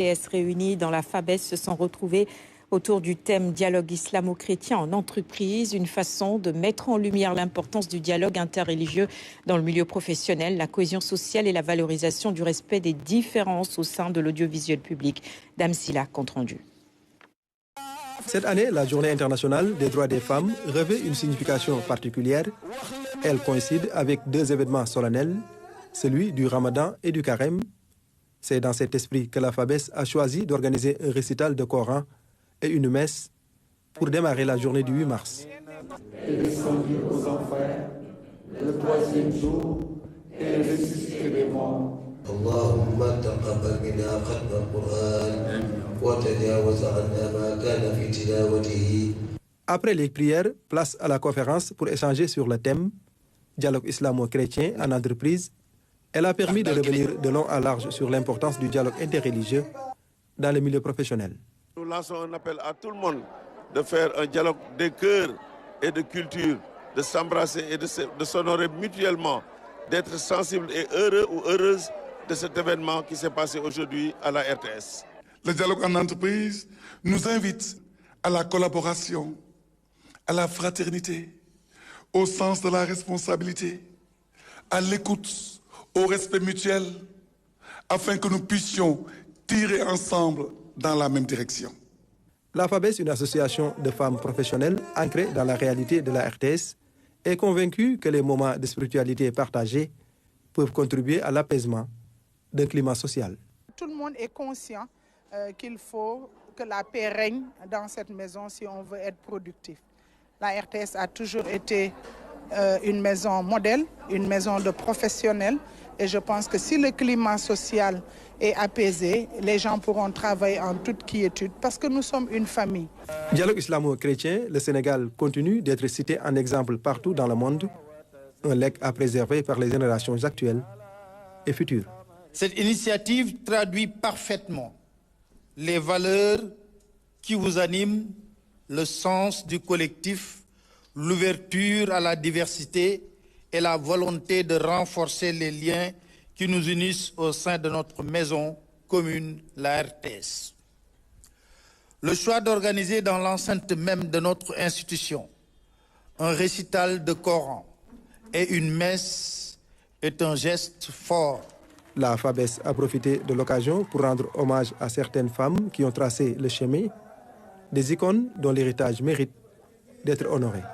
RTS réunis dans la FABES se sont retrouvés autour du thème dialogue islamo-chrétien en entreprise, une façon de mettre en lumière l'importance du dialogue interreligieux dans le milieu professionnel, la cohésion sociale et la valorisation du respect des différences au sein de l'audiovisuel public. Dame Silla, compte rendu. Cette année, la Journée internationale des droits des femmes revêt une signification particulière. Elle coïncide avec deux événements solennels, celui du Ramadan et du Carême. C'est dans cet esprit que la FABES a choisi d'organiser un récital de Coran et une messe pour démarrer la journée du 8 mars. Et descendu aux enfers, le troisième jour, et ressuscité des morts. اللهم تقبل منا ختم القرآن وتجاوز عنا ما كان في تلاوته. Après les prières, place à la conférence pour échanger sur le thème dialogue islamo-chrétien en entreprise. Elle a permis de revenir de long en large sur l'importance du dialogue interreligieux dans le milieu professionnel. Nous lançons un appel à tout le monde de faire un dialogue des cœurs et de culture, de s'embrasser et de s'honorer mutuellement, d'être sensibles et heureux ou heureuses de cet événement qui s'est passé aujourd'hui à la RTS. Le dialogue en entreprise nous invite à la collaboration, à la fraternité, au sens de la responsabilité, à l'écoute, au respect mutuel, afin que nous puissions tirer ensemble dans la même direction. La FABES, une association de femmes professionnelles ancrée dans la réalité de la RTS, est convaincue que les moments de spiritualité partagés peuvent contribuer à l'apaisement d'un climat social. Tout le monde est conscient qu'il faut que la paix règne dans cette maison si on veut être productif. La RTS a toujours été une maison modèle, une maison de professionnels. Et je pense que si le climat social est apaisé, les gens pourront travailler en toute quiétude parce que nous sommes une famille. Dialogue islamo-chrétien, le Sénégal continue d'être cité en exemple partout dans le monde, un legs à préserver par les générations actuelles et futures. Cette initiative traduit parfaitement les valeurs qui vous animent, le sens du collectif, l'ouverture à la diversité et la volonté de renforcer les liens qui nous unissent au sein de notre maison commune, la RTS. Le choix d'organiser dans l'enceinte même de notre institution un récital de Coran et une messe est un geste fort. La FABES a profité de l'occasion pour rendre hommage à certaines femmes qui ont tracé le chemin, des icônes dont l'héritage mérite d'être honoré.